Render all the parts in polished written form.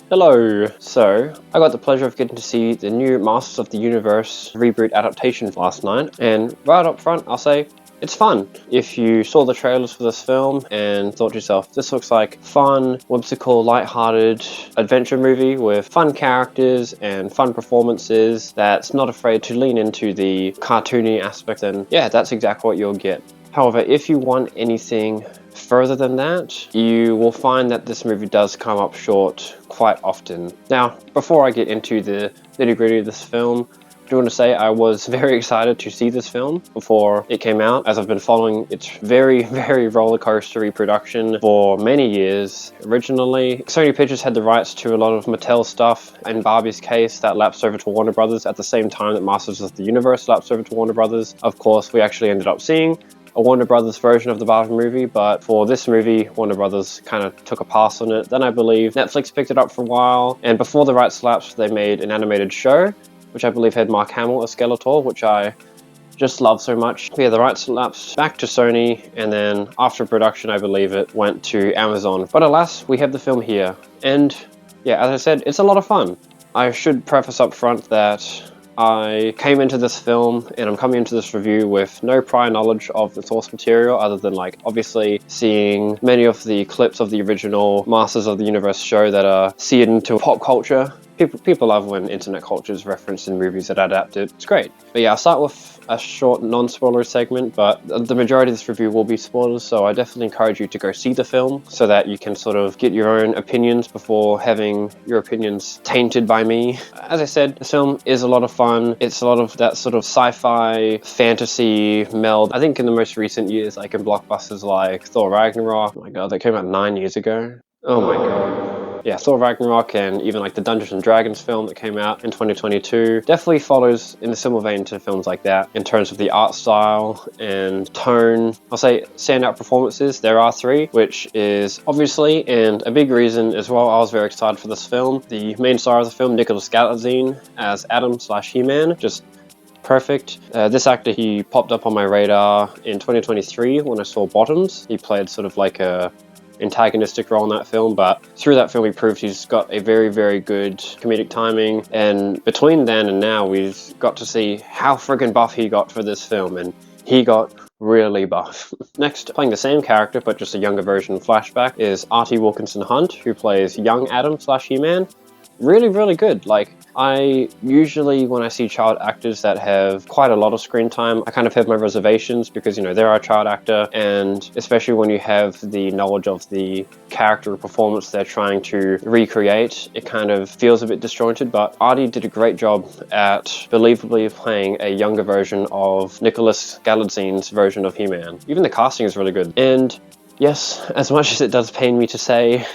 Hello! So, I got the pleasure of getting to see the new Masters of the Universe reboot adaptation last night, and right up front, I'll say, it's fun. If you saw the trailers for this film and thought to yourself, this looks like fun, whimsical, light-hearted adventure movie with fun characters and fun performances that's not afraid to lean into the cartoony aspect, then yeah, that's exactly what you'll get. However, if you want anything further than that, you will find that this movie does come up short quite often. Now, before I get into the nitty-gritty of this film, I do want to say I was very excited to see this film before it came out, as I've been following its very, very rollercoastery production for many years. Originally, Sony Pictures had the rights to a lot of Mattel stuff. In Barbie's case, that lapsed over to Warner Brothers at the same time that Masters of the Universe lapsed over to Warner Brothers. Of course, we actually ended up seeing a Warner Brothers version of the Barbie movie, but for this movie, Warner Brothers kind of took a pass on it. Then I believe Netflix picked it up for a while, and before the rights lapsed, they made an animated show, which I believe had Mark Hamill as Skeletor, which I just love so much. Yeah, the rights lapsed back to Sony, and then after production, I believe it went to Amazon. But alas, we have the film here, and yeah, as I said, it's a lot of fun. I should preface up front that I came into this film and I'm coming into this review with no prior knowledge of the source material other than obviously seeing many of the clips of the original Masters of the Universe show that are seared into pop culture. People love when internet culture is referenced in movies that adapt it. It's great. But yeah, I'll start with a short non-spoiler segment, but the majority of this review will be spoilers, so I definitely encourage you to go see the film so that you can sort of get your own opinions before having your opinions tainted by me. As I said, the film is a lot of fun. It's a lot of that sort of sci-fi fantasy meld. I think in the most recent years, in blockbusters like Thor Ragnarok, oh my god, that came out 9 years ago. Oh my god. Yeah, Thor Ragnarok and even the Dungeons and Dragons film that came out in 2022 definitely follows in a similar vein to films like that in terms of the art style and tone. I'll say standout performances, there are three, which is obviously, and a big reason as well, I was very excited for this film. The main star of the film, Nicholas Galitzine as Adam/He-Man, just perfect. This actor, he popped up on my radar in 2023 when I saw Bottoms. He played sort of a antagonistic role in that film, but through that film he proved he's got a very, very good comedic timing, and between then and now we've got to see how friggin' buff he got for this film, and he got really buff. Next, playing the same character but just a younger version flashback, is Artie Wilkinson Hunt, who plays young Adam/He-Man. Really, really good. I usually, when I see child actors that have quite a lot of screen time, I kind of have my reservations because, they're a child actor, and especially when you have the knowledge of the character or performance they're trying to recreate, it kind of feels a bit disjointed, but Artie did a great job at believably playing a younger version of Nicholas Galitzine's version of He-Man. Even the casting is really good. And yes, as much as it does pain me to say,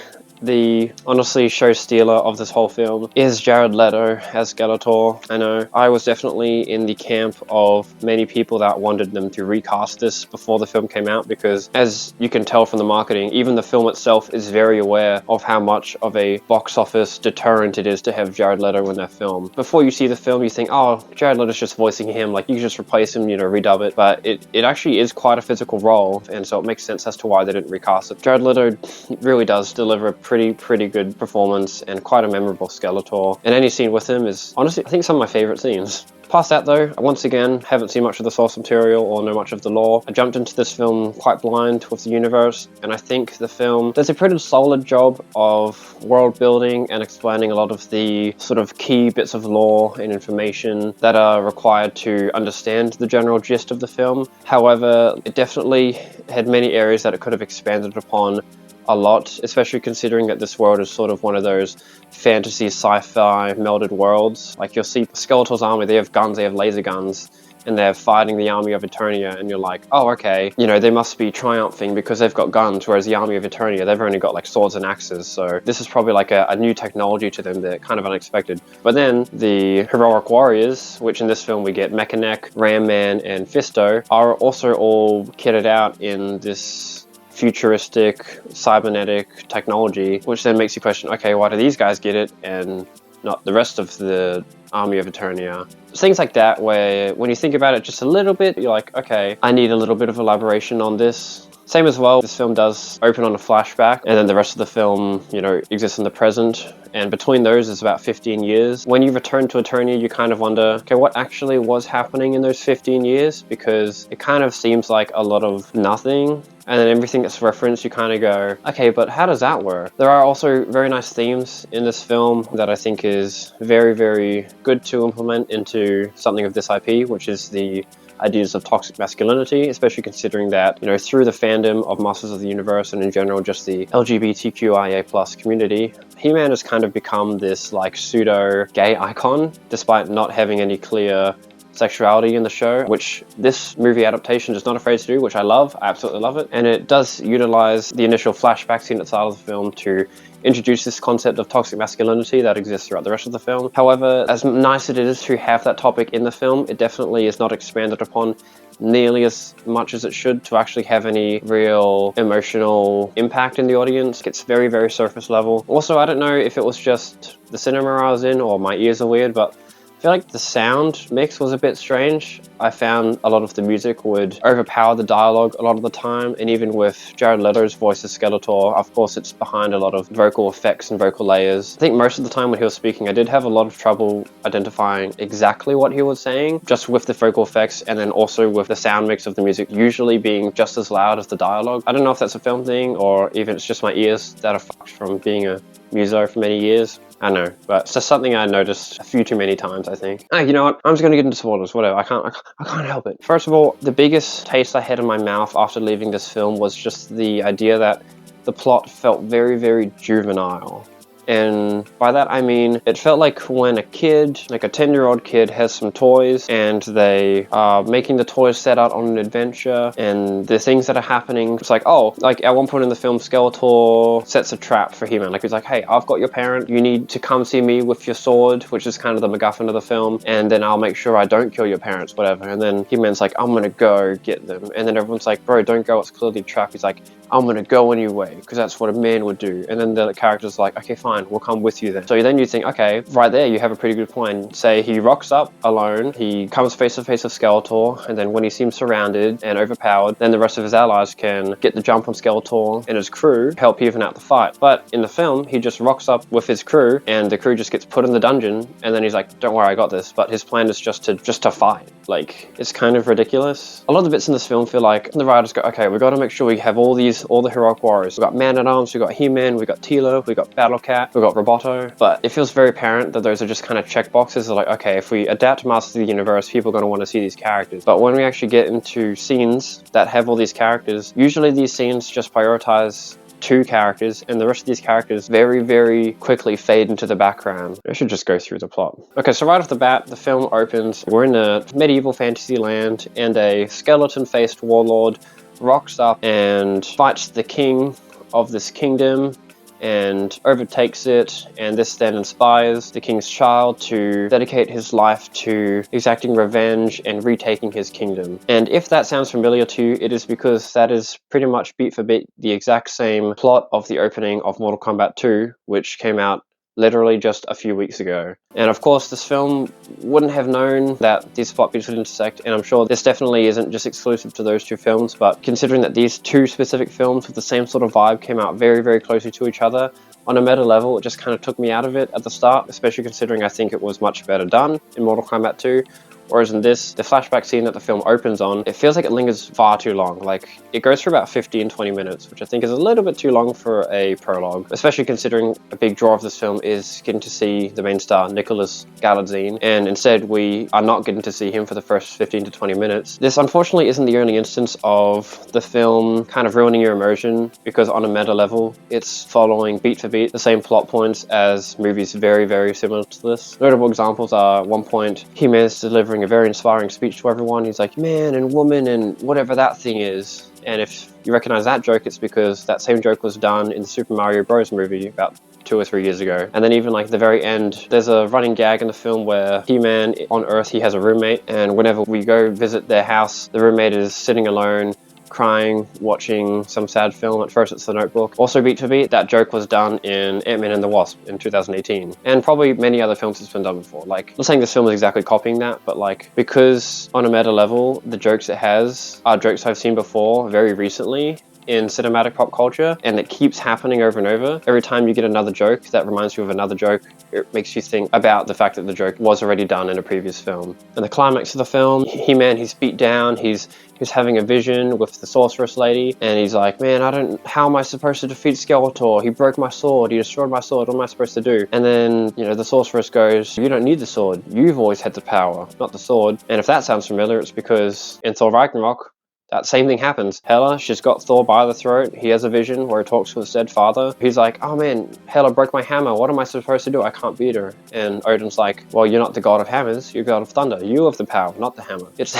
the honestly show stealer of this whole film is Jared Leto as Skeletor. I know I was definitely in the camp of many people that wanted them to recast this before the film came out, because as you can tell from the marketing, even the film itself is very aware of how much of a box office deterrent it is to have Jared Leto in that film. Before you see the film, you think, oh, Jared Leto's just voicing him, you can just replace him, redub it, but it actually is quite a physical role, and so it makes sense as to why they didn't recast it. Jared Leto really does deliver a pretty good performance and quite a memorable Skeletor, and any scene with him is honestly, I think, some of my favorite scenes. Past that though, I once again haven't seen much of the source material or know much of the lore. I jumped into this film quite blind with the universe, and I think the film does a pretty solid job of world building and explaining a lot of the sort of key bits of lore and information that are required to understand the general gist of the film. However, it definitely had many areas that it could have expanded upon a lot, especially considering that this world is sort of one of those fantasy sci-fi melded worlds. You'll see Skeletor's army, they have guns, they have laser guns, and they're fighting the army of Eternia, and you're like, oh, okay, they must be triumphing because they've got guns, whereas the army of Eternia, they've only got swords and axes, so this is probably a new technology to them. They're kind of unexpected. But then the heroic warriors, which in this film we get Mechanic, Ram Man, and Fisto, are also all kitted out in this futuristic cybernetic technology, which then makes you question, okay, why do these guys get it and not the rest of the army of Eternia? Things like that, where when you think about it just a little bit, you're like, okay, I need a little bit of elaboration on this. Same as well, this film does open on a flashback, and then the rest of the film, you know, exists in the present. And between those is about 15 years. When you return to Eternia, you kind of wonder, okay, what actually was happening in those 15 years? Because it kind of seems like a lot of nothing. And then everything that's referenced, you kind of go, okay, but how does that work? There are also very nice themes in this film that I think is very, very good to implement into something of this IP, which is the ideas of toxic masculinity, especially considering that, you know, through the fandom of Masters of the Universe and in general just the LGBTQIA+ community, He-Man has kind of become this like pseudo gay icon, despite not having any clear sexuality in the show, which this movie adaptation is not afraid to do, which I love. I absolutely love it. And it does utilize the initial flashback scene at the start of the film to introduce this concept of toxic masculinity that exists throughout the rest of the film. However, as nice as it is to have that topic in the film, it definitely is not expanded upon nearly as much as it should to actually have any real emotional impact in the audience. It's very, very surface level. Also, I don't know if it was just the cinema I was in or my ears are weird, but I feel like the sound mix was a bit strange. I found a lot of the music would overpower the dialogue a lot of the time, and even with Jared Leto's voice as Skeletor, of course it's behind a lot of vocal effects and vocal layers. I think most of the time when he was speaking, I did have a lot of trouble identifying exactly what he was saying, just with the vocal effects and then also with the sound mix of the music usually being just as loud as the dialogue. I don't know if that's a film thing or even it's just my ears that are fucked from being a muso for many years. I know, but it's just something I noticed a few too many times, I think. You know what? I'm just gonna get into spoilers, whatever. I can't help it. First of all, the biggest taste I had in my mouth after leaving this film was just the idea that the plot felt very, very juvenile. And by that I mean, it felt like when a kid, like a 10-year-old kid, has some toys and they are making the toys set out on an adventure, and the things that are happening, it's like, oh, like at one point in the film, Skeletor sets a trap for He-Man. Like he's like, hey, I've got your parent, you need to come see me with your sword, which is kind of the MacGuffin of the film, and then I'll make sure I don't kill your parents, whatever. And then He-Man's like, I'm gonna go get them. And then everyone's like, bro, don't go, it's clearly a trap. He's like, I'm gonna go anyway, because that's what a man would do. And then the character's like, okay, fine, we'll come with you then. So then you think, okay, right there, you have a pretty good point. Say he rocks up alone, he comes face to face with Skeletor, and then when he seems surrounded and overpowered, then the rest of his allies can get the jump on Skeletor and his crew, help even out the fight. But in the film, he just rocks up with his crew, and the crew just gets put in the dungeon, and then he's like, don't worry, I got this. But his plan is just to fight. Like, it's kind of ridiculous. A lot of the bits in this film feel like the writers go, okay, we've got to make sure we have all the heroic warriors. We've got Man-at-Arms, we've got He-Man, we've got Teela, we've got Battle Cat, we've got Roboto. But it feels very apparent that those are just kind of checkboxes. Like, okay, if we adapt Masters of the Universe, people are going to want to see these characters. But when we actually get into scenes that have all these characters, usually these scenes just prioritize two characters, and the rest of these characters very, very quickly fade into the background. I should just go through the plot. Okay, so right off the bat, the film opens. We're in a medieval fantasy land, and a skeleton-faced warlord rocks up and fights the king of this kingdom and overtakes it, and this then inspires the king's child to dedicate his life to exacting revenge and retaking his kingdom. And if that sounds familiar to you, it is because that is pretty much beat for beat the exact same plot of the opening of Mortal Kombat 2, which came out literally just a few weeks ago. And of course, this film wouldn't have known that these plot beats would intersect, and I'm sure this definitely isn't just exclusive to those two films, but considering that these two specific films with the same sort of vibe came out very, very closely to each other, on a meta level, it just kind of took me out of it at the start, especially considering I think it was much better done in Mortal Kombat 2. Whereas in this, the flashback scene that the film opens on, it feels like it lingers far too long. Like, it goes for about 15-20 minutes, which I think is a little bit too long for a prologue, especially considering a big draw of this film is getting to see the main star, Nicholas Galadzine, and instead we are not getting to see him for the first 15 to 20 minutes. This unfortunately isn't the only instance of the film kind of ruining your immersion, because on a meta level, it's following beat for beat the same plot points as movies very, very similar to this. Notable examples are, at one point, He-Man's delivering a very inspiring speech to everyone. He's like, man and woman and whatever that thing is. And if you recognize that joke, it's because that same joke was done in the Super Mario Bros. Movie about 2 or 3 years ago. And then even like the very end, there's a running gag in the film where He-Man on Earth, he has a roommate, and whenever we go visit their house, the roommate is sitting alone, crying, watching some sad film. At first it's The Notebook. Also beat for beat, that joke was done in Ant-Man and the Wasp in 2018. And probably many other films it's been done before. Like, I'm not saying this film is exactly copying that, but like, because on a meta level, the jokes it has are jokes I've seen before very recently, in cinematic pop culture, and it keeps happening over and over. Every time you get another joke that reminds you of another joke, it makes you think about the fact that the joke was already done in a previous film. And the climax of the film, He-Man, he's beat down, he's having a vision with the sorceress lady, and he's like, man, how am I supposed to defeat Skeletor? He broke my sword, he destroyed my sword, what am I supposed to do? And then, the sorceress goes, you don't need the sword, you've always had the power, not the sword. And if that sounds familiar, it's because in Thor Ragnarok, that same thing happens. Hela, she's got Thor by the throat. He has a vision where he talks to his dead father. He's like, oh man, Hela broke my hammer. What am I supposed to do? I can't beat her. And Odin's like, well, you're not the god of hammers. You're god of thunder. You have the power, not the hammer. It's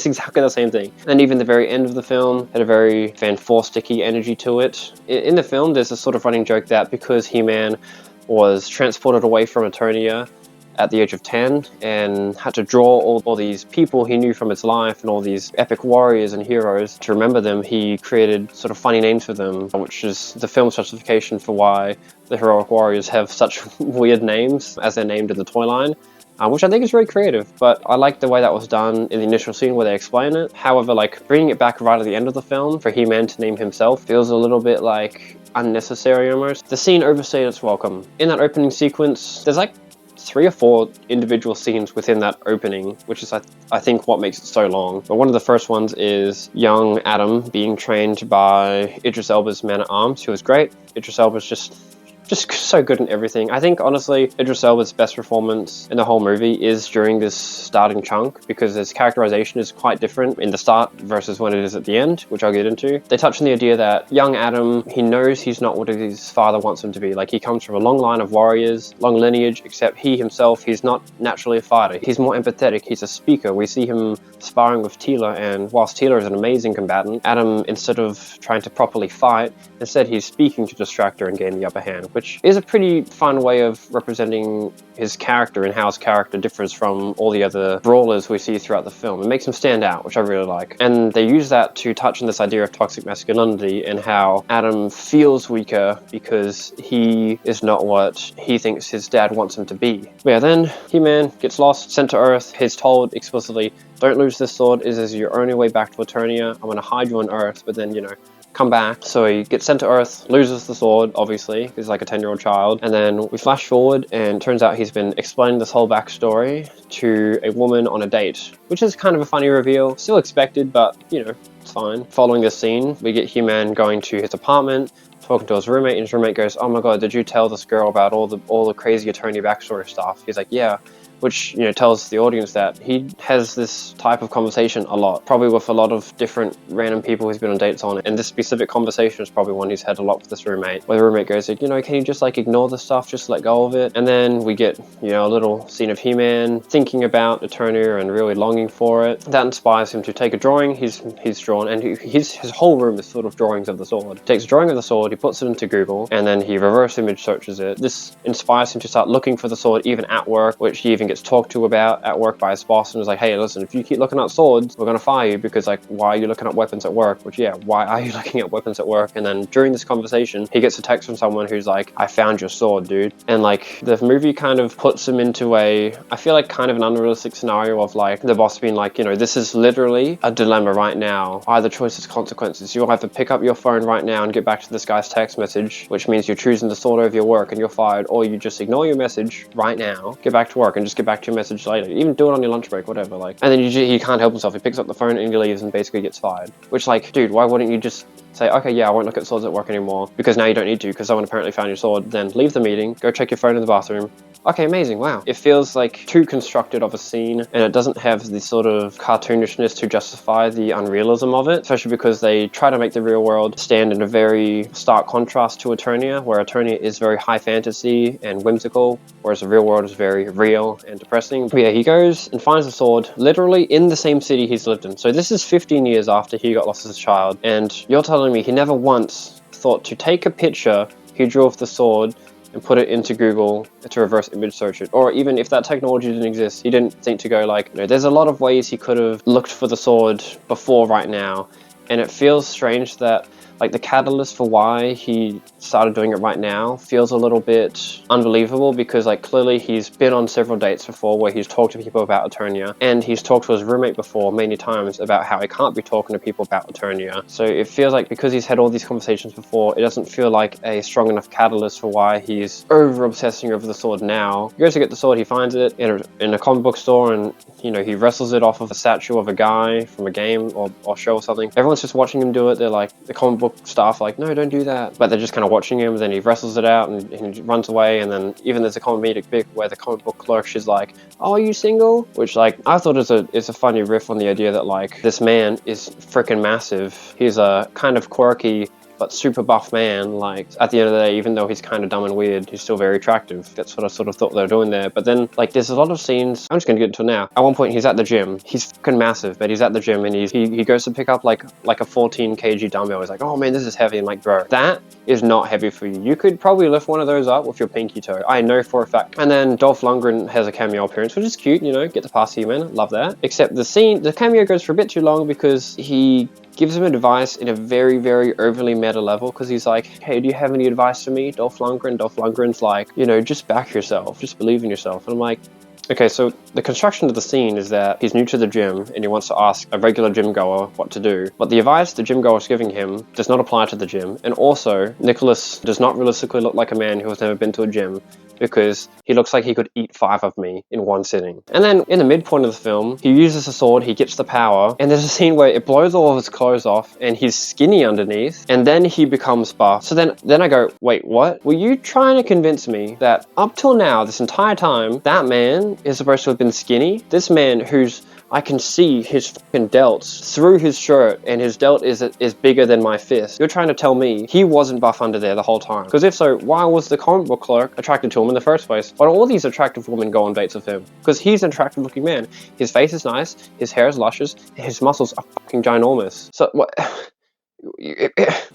exactly the same thing. And even the very end of the film had a very Fan Four-sticky energy to it. In the film, there's a sort of running joke that because He-Man was transported away from Eternia at the age of 10 and had to draw all these people he knew from his life and all these epic warriors and heroes to remember them, he created sort of funny names for them, which is the film's justification for why the heroic warriors have such weird names as they're named in the toy line. Which I think is very creative, but I like the way that was done in the initial scene where they explain it. However, bringing it back right at the end of the film for He-Man to name himself feels a little bit unnecessary almost. The scene overstayed its welcome. In that opening sequence, there's 3 or 4 individual scenes within that opening, which is I think what makes it so long. But one of the first ones is young Adam being trained by Idris Elba's Man-at-Arms, who was great. Idris Elba's just so good in everything. I think, honestly, Idris Elba's best performance in the whole movie is during this starting chunk, because his characterization is quite different in the start versus when it is at the end, which I'll get into. They touch on the idea that young Adam, he knows he's not what his father wants him to be. He comes from a long line of warriors, long lineage, except he himself, he's not naturally a fighter. He's more empathetic, he's a speaker. We see him sparring with Teela, and whilst Teela is an amazing combatant, Adam, instead of trying to properly fight, instead he's speaking to distract her and gain the upper hand, which is a pretty fun way of representing his character and how his character differs from all the other brawlers we see throughout the film. It makes him stand out, which I really like. And they use that to touch on this idea of toxic masculinity and how Adam feels weaker because he is not what he thinks his dad wants him to be. But yeah, then He-Man gets lost, sent to Earth. He's told explicitly, don't lose this sword, it is your only way back to Eternia. I'm going to hide you on Earth, but then, come back. So he gets sent to Earth, loses the sword, obviously, he's like a 10-year-old child. And then we flash forward, and it turns out he's been explaining this whole backstory to a woman on a date, which is kind of a funny reveal. Still expected, but, it's fine. Following this scene, we get He-Man going to his apartment, talking to his roommate, and his roommate goes, oh my god, did you tell this girl about all the crazy Eternia backstory stuff? He's like, yeah. Which, tells the audience that he has this type of conversation a lot, probably with a lot of different random people he's been on dates on, and this specific conversation is probably one he's had a lot with this roommate, where the roommate goes, can you just ignore the stuff, just let go of it? And then we get, a little scene of He-Man thinking about Eternia and really longing for it. That inspires him to take a drawing he's drawn, and his whole room is full of drawings of the sword. He takes a drawing of the sword, he puts it into Google, and then he reverse image searches it. This inspires him to start looking for the sword even at work, which he even gets talked to about at work by his boss, and was like, hey, listen, if you keep looking at swords, we're gonna fire you, because why are you looking at weapons at work? Which, yeah, why are you looking at weapons at work? And then during this conversation, he gets a text from someone who's like, I found your sword, dude. And the movie kind of puts him into I feel kind of an unrealistic scenario of the boss being like, this is literally a dilemma right now. Either choice has consequences. You'll have to pick up your phone right now and get back to this guy's text message, which means you're choosing the sword over your work and you're fired, or you just ignore your message right now, get back to work, and just get back to your message later. Even do it on your lunch break, whatever. And then he can't help himself. He picks up the phone and he leaves and basically gets fired. Which, dude, why wouldn't you just say, okay, yeah, I won't look at swords at work anymore, because now you don't need to, because someone apparently found your sword. Then leave the meeting, go check your phone in the bathroom. Okay, amazing, wow. It feels too constructed of a scene, and it doesn't have the sort of cartoonishness to justify the unrealism of it, especially because they try to make the real world stand in a very stark contrast to Eternia, where Eternia is very high fantasy and whimsical, whereas the real world is very real and depressing. But yeah, he goes and finds the sword literally in the same city he's lived in. So this is 15 years after he got lost as a child, and you're telling me he never once thought to take a picture he drew of the sword and put it into Google to reverse image search it. Or even if that technology didn't exist, he didn't think to go there's a lot of ways he could have looked for the sword before right now. And it feels strange that like the catalyst for why he started doing it right now feels a little bit unbelievable, because like clearly he's been on several dates before where he's talked to people about Eternia, and he's talked to his roommate before many times about how he can't be talking to people about Eternia. So it feels like because he's had all these conversations before, it doesn't feel like a strong enough catalyst for why he's over obsessing over the sword now. He goes to get the sword, he finds it in a comic book store, and you know, he wrestles it off of a statue of a guy from a game or show or something. Everyone's just watching him do it. They're like, the comic book staff like, no, don't do that. But they're just kind of watching him, then he wrestles it out and he runs away, and then even there's a comedic bit where the comic book clerk is like, oh, are you single? Which like, I thought is a funny riff on the idea that like, this man is freaking massive. He's a kind of quirky but super buff man. Like at the end of the day, even though he's kind of dumb and weird, he's still very attractive. That's what I sort of thought they were doing there. But then like there's a lot of scenes, I'm just gonna get into it now. At one point he's at the gym, he's fucking massive, but he's at the gym and he goes to pick up like a 14 kg dumbbell. He's like, oh man, this is heavy. I'm like, bro, that is not heavy for you. You could probably lift one of those up with your pinky toe. I know for a fact. And then Dolph Lundgren has a cameo appearance, which is cute, you know, get the past human, love that. Except the cameo goes for a bit too long because he gives him advice in a very, very overly meta level, because he's like, hey, do you have any advice for me, Dolph Lundgren? Dolph Lundgren's like, you know, just back yourself, just believe in yourself. And I'm like, okay, so the construction of the scene is that he's new to the gym and he wants to ask a regular gym goer what to do. But the advice the gym goer is giving him does not apply to the gym. And also, Nicholas does not realistically look like a man who has never been to a gym, because he looks like he could eat 5 of me in one sitting. And then in the midpoint of the film, he uses a sword, he gets the power, and there's a scene where it blows all of his clothes off and he's skinny underneath, and then he becomes buff. So then I go, wait, what? Were you trying to convince me that up till now, this entire time, that man is supposed to have been skinny? This man who's, I can see his fucking delts through his shirt, and his delt is bigger than my fist. You're trying to tell me he wasn't buff under there the whole time? Because if so, why was the comic book clerk attracted to him in the first place? Why don't all these attractive women go on dates with him? Because he's an attractive looking man. His face is nice, his hair is luscious, his muscles are fucking ginormous. So what?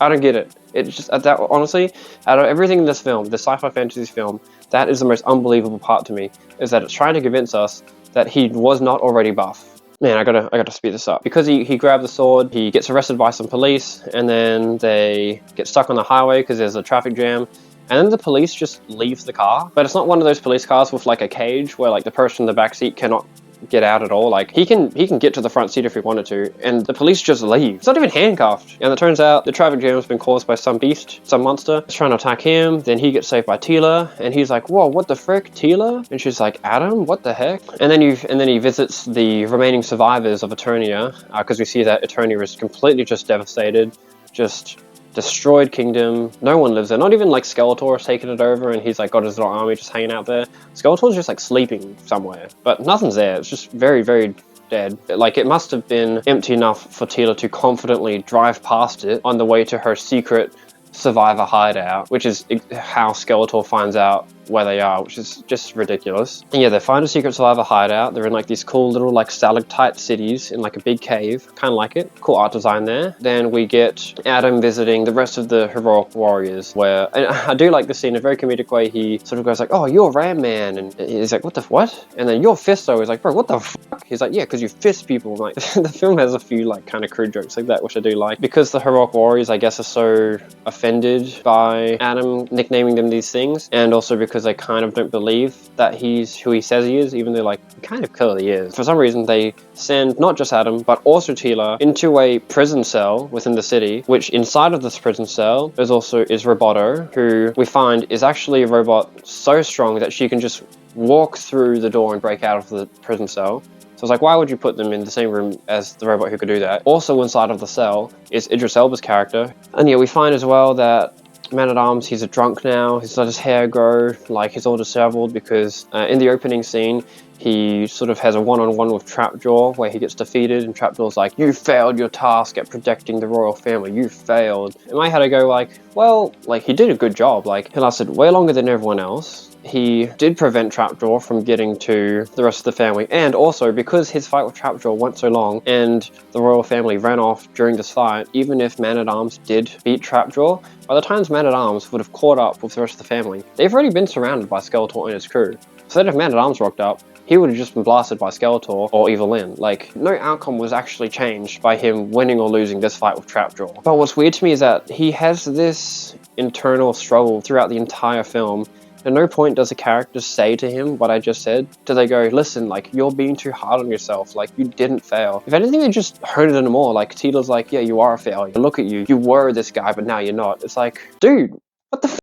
I don't get it. It's just that, honestly, out of everything in this film, the sci-fi fantasy film, that is the most unbelievable part to me, is that it's trying to convince us that he was not already buff. Man, I gotta speed this up. Because he grabbed the sword, he gets arrested by some police, and then they get stuck on the highway because there's a traffic jam. And then the police just leave the car. But it's not one of those police cars with like a cage where like the person in the back seat cannot get out at all. Like he can get to the front seat if he wanted to, and the police just leave. It's not even handcuffed. And it turns out the traffic jam has been caused by some beast, some monster. It's trying to attack him. Then he gets saved by Tila, and he's like, whoa, what the frick, Tila? And she's like, Adam, what the heck? And then he visits the remaining survivors of Eternia, because we see that Eternia is completely just devastated, just destroyed kingdom. No one lives there. Not even like Skeletor has taken it over and he's like got his little army just hanging out there. Skeletor's just like sleeping somewhere, but nothing's there. It's just very, very dead. Like it must have been empty enough for Tila to confidently drive past it on the way to her secret survivor hideout, which is how Skeletor finds out where they are, which is just ridiculous. And yeah, they find a secret survivor hideout. They're in like these cool little like stalactite cities in like a big cave. Kind of like it. Cool art design there. Then we get Adam visiting the rest of the heroic warriors, where, and I do like the scene in a very comedic way. He sort of goes like, oh, you're Ram Man, and he's like, what? And then you're Fisto. He's like, bro, what the fuck? He's like, yeah, because you fist people. Like the film has a few like kind of crude jokes like that, which I do like, because the heroic warriors, I guess, are so offended by Adam nicknaming them these things, and also because they kind of don't believe that he's who he says he is, even though like he kind of clearly is. For some reason, they send not just Adam, but also Tila into a prison cell within the city, which inside of this prison cell is Roboto, who we find is actually a robot so strong that she can just walk through the door and break out of the prison cell. So it's like, why would you put them in the same room as the robot who could do that? Also inside of the cell is Idris Elba's character. And yeah, we find as well that Man-at-Arms, he's a drunk now. He's let his hair grow, like he's all disheveled, because in the opening scene, he sort of has a one-on-one with Trapjaw where he gets defeated, and Trapjaw's like, you failed your task at protecting the royal family, you failed. In my head I go like, well, like he did a good job. Like he lasted way longer than everyone else. He did prevent Trapjaw from getting to the rest of the family, and also because his fight with Trapjaw went so long and the royal family ran off during this fight, even if Man-at-Arms did beat Trapjaw, by the time Man-at-Arms would have caught up with the rest of the family, they've already been surrounded by Skeletor and his crew. So that if Man-at-Arms rocked up, he would have just been blasted by Skeletor or Evil Lyn. Like, no outcome was actually changed by him winning or losing this fight with Trapjaw. But what's weird to me is that he has this internal struggle throughout the entire film. At no point does a character say to him what I just said. Do they go, listen, like, you're being too hard on yourself, like, you didn't fail. If anything, they just hone it in more. Like, Teela's like, yeah, you are a failure. Look at you. You were this guy, but now you're not. It's like, dude, what the fuck?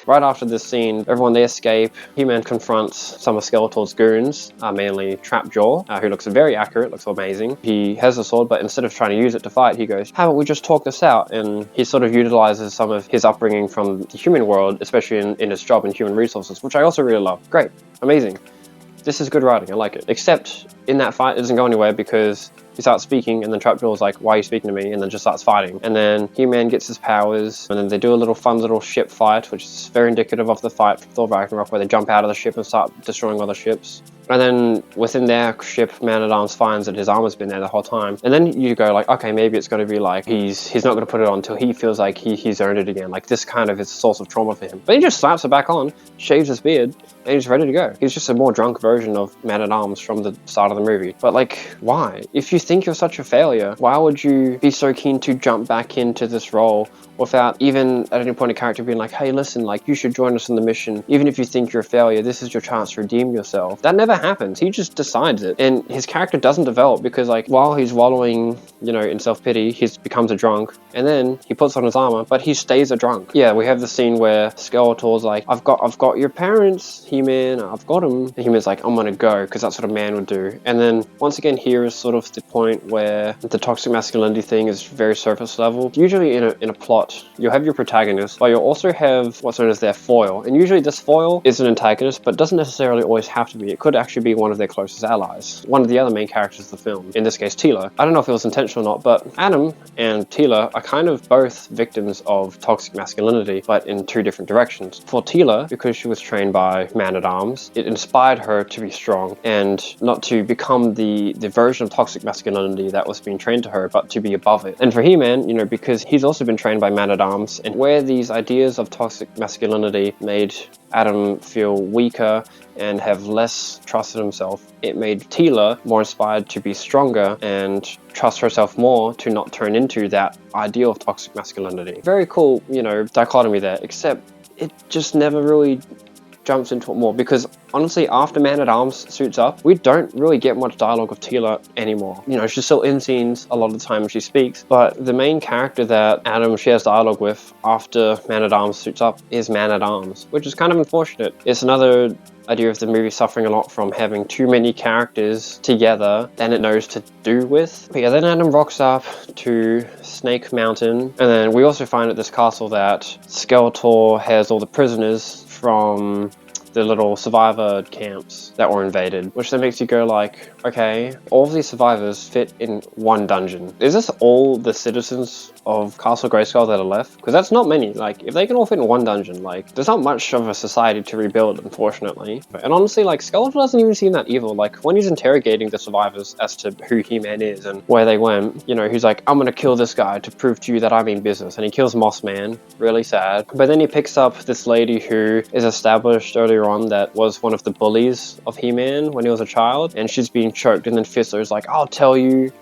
Right after this scene, everyone, they escape. He-Man confronts some of Skeletor's goons, mainly Trapjaw, who looks very accurate, looks amazing. He has a sword, but instead of trying to use it to fight, he goes, how about we just talk this out? And he sort of utilizes some of his upbringing from the human world, especially in his job in human resources, which I also really love. Great, amazing. This is good writing, I like it. Except in that fight, it doesn't go anywhere because he starts speaking, and then Trapjaw's like, why are you speaking to me? And then just starts fighting. And then He-Man gets his powers, and then they do a little fun little ship fight, which is very indicative of the fight from Thor Ragnarok, where they jump out of the ship and start destroying other ships. And then within their ship, Man-at-Arms finds that his armor's been there the whole time. And then you go like, okay, maybe it's going to be like he's not going to put it on until he feels like he's earned it again. Like, this kind of is a source of trauma for him. But he just slaps it back on, shaves his beard, and he's ready to go. He's just a more drunk version of Man-at-Arms from the start of the movie. But like, why? If you think you're such a failure, why would you be so keen to jump back into this role without even at any point a character being like, hey, listen, like, you should join us in the mission. Even if you think you're a failure, this is your chance to redeem yourself. That never happens. He just decides it. And his character doesn't develop because, like, while he's wallowing, you know, in self-pity, he becomes a drunk. And then he puts on his armor, but he stays a drunk. Yeah, we have the scene where Skeletor's like, I've got your parents, He-Man, I've got him. And He-Man's like, I'm gonna go, because that's what a man would do. And then, once again, here is sort of the point where the toxic masculinity thing is very surface level. Usually in a plot, you'll have your protagonist, but you'll also have what's known as their foil. And usually this foil is an antagonist, but doesn't necessarily always have to be. It could actually be one of their closest allies. One of the other main characters of the film. In this case, Teela. I don't know if it was intentional or not, but Adam and Teela are kind of both victims of toxic masculinity, but in two different directions. For Teela, because she was trained by Man-at-Arms, it inspired her to be strong and not to become the version of toxic masculinity that was being trained to her, but to be above it. And for He-Man, you know, because he's also been trained by Man-at-Arms, and where these ideas of toxic masculinity made Adam feel weaker and have less trust in himself, it made Teela more inspired to be stronger and trust herself more to not turn into that ideal of toxic masculinity. Very cool, you know, dichotomy there, except it just never really jumps into it more, because honestly, after Man-at-Arms suits up, we don't really get much dialogue of Teela anymore. You know, she's still in scenes a lot of the time when she speaks, but the main character that Adam shares dialogue with after Man-at-Arms suits up is Man-at-Arms, which is kind of unfortunate. It's another idea of the movie suffering a lot from having too many characters together than it knows to do with. But yeah, then Adam rocks up to Snake Mountain, and then we also find at this castle that Skeletor has all the prisoners from the little survivor camps that were invaded, which then makes you go like, okay, all of these survivors fit in one dungeon. Is this all the citizens of Castle Grayskull that are left? Because that's not many. Like, if they can all fit in one dungeon, like, there's not much of a society to rebuild, unfortunately. And honestly, like, Skeletor doesn't even seem that evil. Like, when he's interrogating the survivors as to who He-Man is and where they went, you know, he's like, I'm gonna kill this guy to prove to you that I mean business. And he kills Moss Man. Really sad. But then he picks up this lady who is established earlier on that was one of the bullies of He-Man when he was a child, and she's being choked, and then Fizzler's like, I'll tell you.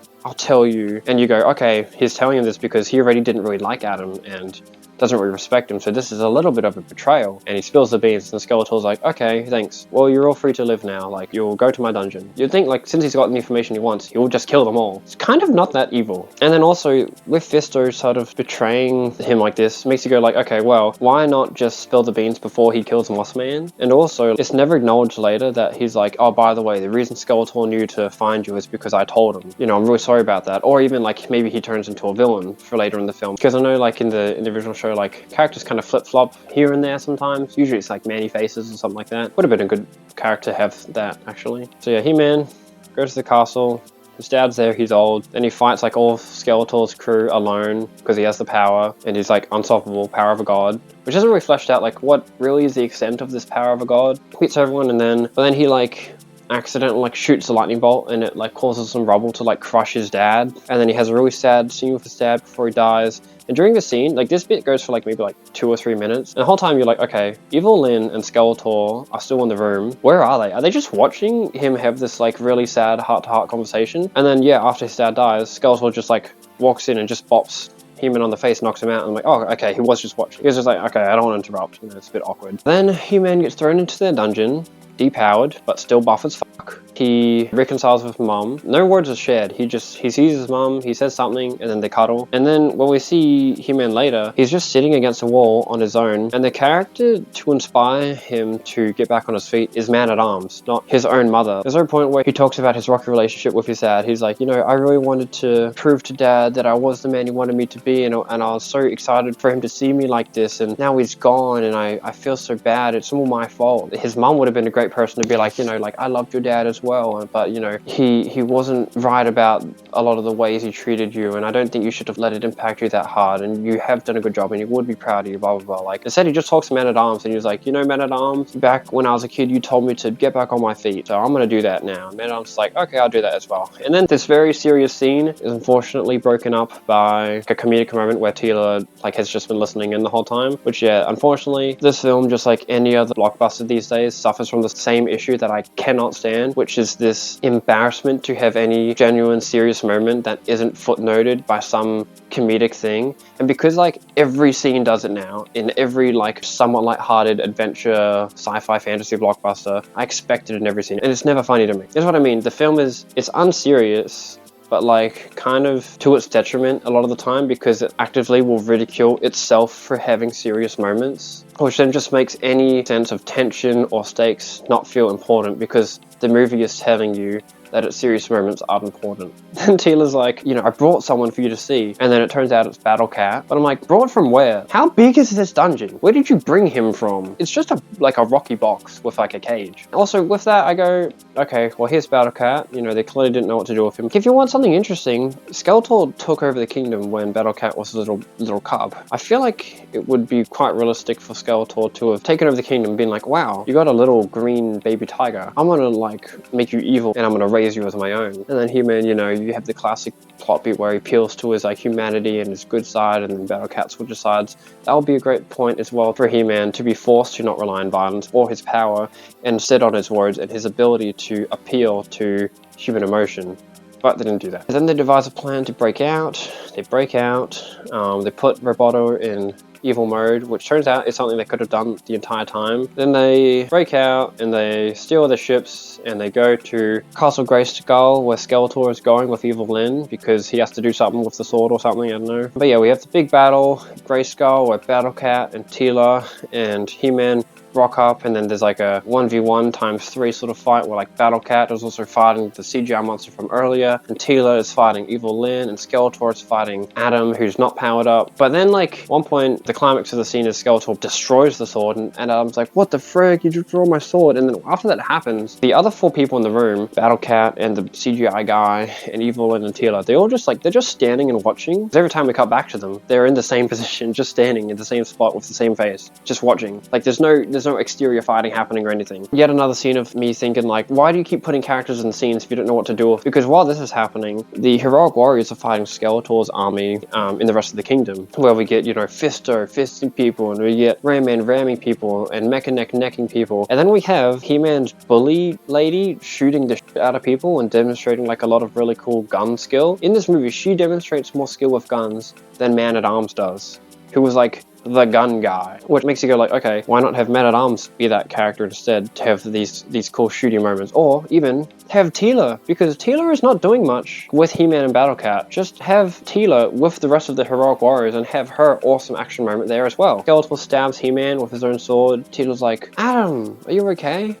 And you go, okay, he's telling him this because he already didn't really like Adam and doesn't really respect him, so this is a little bit of a betrayal. And he spills the beans, and Skeletor's like, okay, thanks. Well, you're all free to live now. Like, you'll go to my dungeon. You'd think, like, since he's got the information he wants, he'll just kill them all. It's kind of not that evil. And then also, with Fisto sort of betraying him like this, makes you go like, okay, well, why not just spill the beans before he kills Mossman? And also, it's never acknowledged later that he's like, oh, by the way, the reason Skeletor knew to find you is because I told him. You know, I'm really sorry about that. Or even, like, maybe he turns into a villain for later in the film. Because I know, like, in the original show, like, characters kind of flip-flop here and there sometimes. Usually it's like Manny Faces or something like that. Would have been a good character to have that, actually. So yeah, He-Man goes to the castle. His dad's there, he's old. Then he fights like all of Skeletor's crew alone because he has the power and he's like unstoppable, power of a god. Which isn't really fleshed out, like what really is the extent of this power of a god. He beats everyone but then he like accidentally like shoots a lightning bolt and it like causes some rubble to like crush his dad, and then he has a really sad scene with his dad before he dies. And during the scene, like this bit goes for like maybe like 2 or 3 minutes, and the whole time you're like, okay, Evil Lyn and Skeletor are still in the room. Where are they? Are they just watching him have this like really sad heart-to-heart conversation? And then yeah, after his dad dies, Skeletor just like walks in and just bops He-Man on the face, knocks him out, and I'm like, oh, okay, he was just watching. He was just like, okay, I don't want to interrupt, you know, it's a bit awkward. Then He-Man gets thrown into their dungeon, depowered, but still buff as fuck. He reconciles with Mom. No words are shared. He sees his mom, he says something, and then they cuddle. And then when we see He-Man later, he's just sitting against a wall on his own, and the character to inspire him to get back on his feet is Man-at-Arms, not his own mother. There's no point where he talks about his rocky relationship with his dad. He's like, you know, I really wanted to prove to Dad that I was the man he wanted me to be, and I was so excited for him to see me like this, and now he's gone, and I feel so bad. It's all my fault. His mom would have been a great person to be like, you know, like, I loved your dad as well, but, you know, he wasn't right about a lot of the ways he treated you, and I don't think you should have let it impact you that hard, and you have done a good job, and he would be proud of you, blah, blah, blah. Like, instead he just talks to Man-at-Arms, and he's like, you know, Man-at-Arms, back when I was a kid, you told me to get back on my feet, so I'm gonna do that now. Man-at-Arms is like, okay, I'll do that as well. And then this very serious scene is unfortunately broken up by a comedic moment where Teela, like, has just been listening in the whole time, which, yeah, unfortunately, this film, just like any other blockbuster these days, suffers from the same issue that I cannot stand, which is this embarrassment to have any genuine serious moment that isn't footnoted by some comedic thing. And because like every scene does it now, in every like somewhat lighthearted adventure sci-fi fantasy blockbuster, I expect it in every scene, and it's never funny to me. That's what I mean. The film it's unserious, but like kind of to its detriment a lot of the time, because it actively will ridicule itself for having serious moments, which then just makes any sense of tension or stakes not feel important, because the movie is telling you that its serious moments aren't important. Then Teela's like, you know, I brought someone for you to see, and then it turns out it's Battle Cat. But I'm like, brought from where? How big is this dungeon? Where did you bring him from? It's just a rocky box with like a cage. Also, with that, I go, okay, well, here's Battle Cat. You know, they clearly didn't know what to do with him. If you want something interesting, Skeletor took over the kingdom when Battle Cat was a little cub. I feel like it would be quite realistic for Skeletor to have taken over the kingdom and been like, wow, you got a little green baby tiger. I'm gonna like make you evil, and I'm gonna raise you as my own. And then He-Man, you know, you have the classic plot beat where he appeals to his like humanity and his good side, and then Battle Cat decides that would be a great point as well for He-Man to be forced to not rely on violence or his power, and instead on his words and his ability to appeal to human emotion. But they didn't do that. And then they devise a plan to break out. They break out. They put Roboto in evil mode, which turns out is something they could have done the entire time. Then they break out and they steal the ships, and they go to Castle Grayskull, where Skeletor is going with Evil Lyn, because he has to do something with the sword or something, I don't know. But yeah, we have the big battle, Grayskull, where Battle Cat and Teela and He-Man rock up, and then there's like a 1v1 times 3 sort of fight where like Battle Cat is also fighting the CGI monster from earlier, and Teela is fighting Evil Lyn, and Skeletor is fighting Adam, who's not powered up. But then like at one point, the climax of the scene is Skeletor destroys the sword, and Adam's like, what the frick, you just threw my sword. And then after that happens, the other 4 people in the room, Battle Cat and the CGI guy and Evil Lyn and Teela, they all just like, they're just standing and watching. Because every time we cut back to them, they're in the same position, just standing in the same spot with the same face, just watching. Like there's no exterior fighting happening or anything. Yet another scene of me thinking like, why do you keep putting characters in scenes if you don't know what to do with? Because while this is happening, the heroic warriors are fighting Skeletor's army in the rest of the kingdom, where we get, you know, Fisto fisting people, and we get Ram-Man ramming people, and Mechanic necking people, and then we have He-Man's bully lady shooting the shit out of people and demonstrating like a lot of really cool gun skill. In this movie, she demonstrates more skill with guns than Man-at-Arms does, who was like the gun guy, which makes you go like, okay, why not have Man-at-Arms be that character instead, to have these cool shooting moments, or even have Teela, because Teela is not doing much with He-Man and Battle Cat. Just have Teela with the rest of the heroic warriors and have her awesome action moment there as well. Skeletor stabs He-Man with his own sword. Teela's like, Adam, are you okay?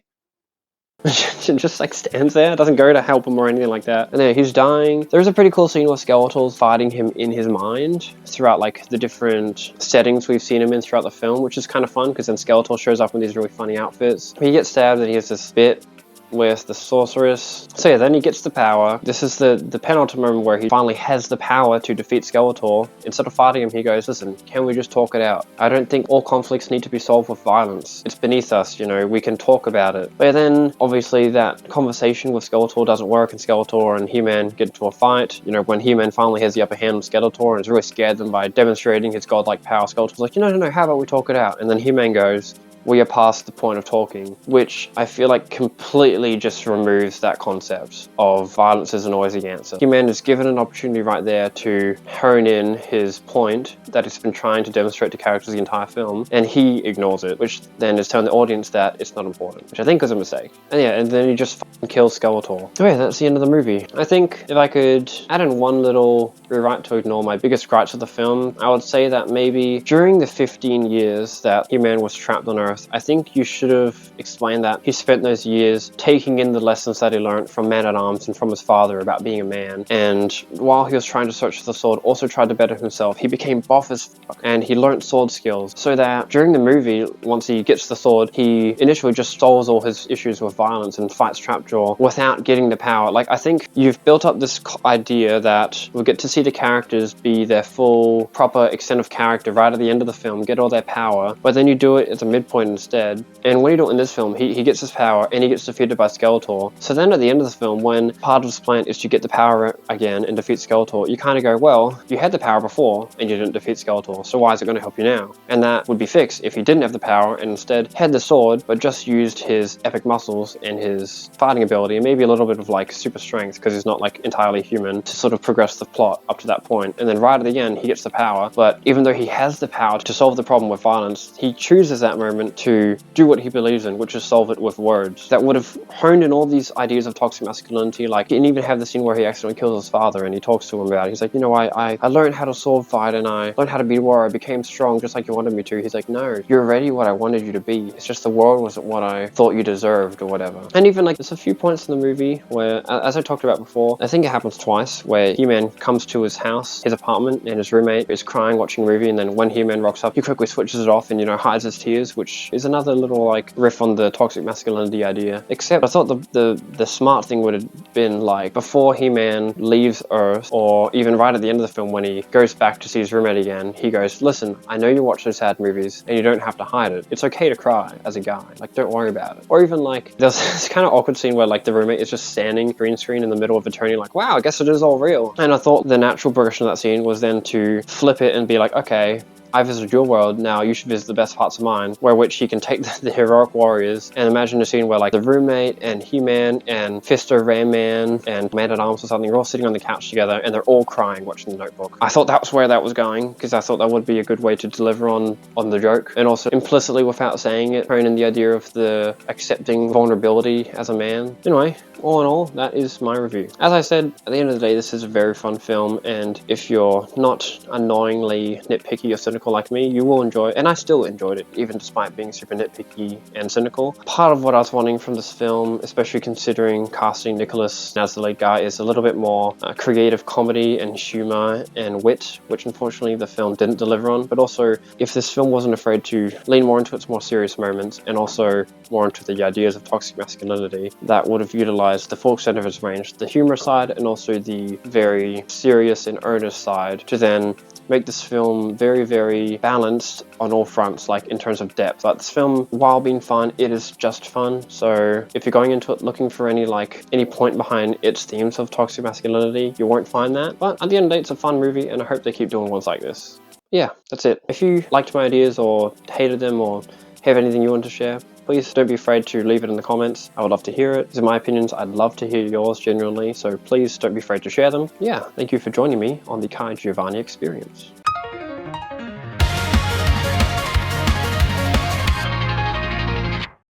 Just like stands there, doesn't go to help him or anything like that. And yeah, he's dying. There's a pretty cool scene where Skeletor's fighting him in his mind throughout like the different settings we've seen him in throughout the film, which is kind of fun, because then Skeletor shows up in these really funny outfits. He gets stabbed and he has this bit with the sorceress. So yeah, then he gets the power. This is the penultimate moment where he finally has the power to defeat Skeletor. Instead of fighting him, he goes, listen, can we just talk it out? I don't think all conflicts need to be solved with violence. It's beneath us, you know, we can talk about it. But then, obviously, that conversation with Skeletor doesn't work, and Skeletor and He-Man get into a fight. You know, when He-Man finally has the upper hand with Skeletor and is really scared them by demonstrating his godlike power, Skeletor's like, no, how about we talk it out? And then He-Man goes, we are past the point of talking, which I feel like completely just removes that concept of violence isn't always the answer. He-Man is given an opportunity right there to hone in his point that he's been trying to demonstrate to characters the entire film, and he ignores it, which then is telling the audience that it's not important, which I think is a mistake. And yeah, and then he just fucking kills Skeletor. So yeah, that's the end of the movie. I think if I could add in one little rewrite to ignore my biggest gripes of the film, I would say that maybe during the 15 years that He-Man was trapped on Earth, I think you should have explained that he spent those years taking in the lessons that he learned from Man-at-Arms and from his father about being a man, and while he was trying to search for the sword, also tried to better himself. He became buff as fuck, and he learned sword skills, so that during the movie, once he gets the sword, he initially just solves all his issues with violence and fights Trapjaw without getting the power. Like, I think you've built up this idea that we'll get to see the characters be their full, proper extent of character right at the end of the film, get all their power, but then you do it at the midpoint instead. And when you do it in this film, he gets his power and he gets defeated by Skeletor. So then at the end of the film, when part of his plan is to get the power again and defeat Skeletor, you kind of go, well, you had the power before and you didn't defeat Skeletor, so why is it going to help you now? And that would be fixed if he didn't have the power and instead had the sword, but just used his epic muscles and his fighting ability and maybe a little bit of like super strength, because he's not like entirely human, to sort of progress the plot up to that point. And then right at the end, he gets the power, but even though he has the power to solve the problem with violence, he chooses that moment to do what he believes in, which is solve it with words. That would have honed in all these ideas of toxic masculinity. Like, he didn't even have the scene where he accidentally kills his father and he talks to him about it. He's like, you know, I learned how to sword fight and I learned how to be a warrior. I became strong just like you wanted me to. He's like, no, you're already what I wanted you to be. It's just the world wasn't what I thought you deserved or whatever. And even like, there's a few points in the movie where, as I talked about before, I think it happens twice, where He-Man comes to his house, his apartment, and his roommate is crying watching a movie, and then when He-Man rocks up, he quickly switches it off and, you know, hides his tears, which is another little like riff on the toxic masculinity idea. Except I thought the smart thing would have been like, before He-Man leaves Earth, or even right at the end of the film when he goes back to see his roommate again, he goes, listen, I know you watch those sad movies and you don't have to hide it. It's okay to cry as a guy. Like, don't worry about it. Or even like, there's this kind of awkward scene where like the roommate is just standing green screen in the middle of a turning, like, wow, I guess it is all real. And I thought the natural progression of that scene was then to flip it and be like, okay, I visited your world, now you should visit the best parts of mine, where which he can take the heroic warriors, and imagine a scene where like the roommate and He-Man and Fisto Ram Man and Man-at-Arms or something are all sitting on the couch together and they're all crying watching The Notebook. I thought that was where that was going, because I thought that would be a good way to deliver on the joke, and also implicitly without saying it, throwing in the idea of the accepting vulnerability as a man. Anyway, all in all, that is my review. As I said, at the end of the day, this is a very fun film, and if you're not annoyingly nitpicky or cynical like me, you will enjoy it, and I still enjoyed it, even despite being super nitpicky and cynical. Part of what I was wanting from this film, especially considering casting Nicholas as the lead guy, is a little bit more creative comedy and humor and wit, which unfortunately the film didn't deliver on. But also, if this film wasn't afraid to lean more into its more serious moments, and also more into the ideas of toxic masculinity, that would have utilized the full extent of its range, the humor side and also the very serious and earnest side, to then make this film very, very balanced on all fronts, like in terms of depth. Like, this film, while being fun, it is just fun. So if you're going into it looking for any point behind its themes of toxic masculinity, you won't find that. But at the end of the day, it's a fun movie, and I hope they keep doing ones like this. Yeah, that's it. If you liked my ideas or hated them or have anything you want to share, please don't be afraid to leave it in the comments. I would love to hear it. These are my opinions. I'd love to hear yours genuinely, so please don't be afraid to share them. Yeah, thank you for joining me on the Kai Giovanni experience.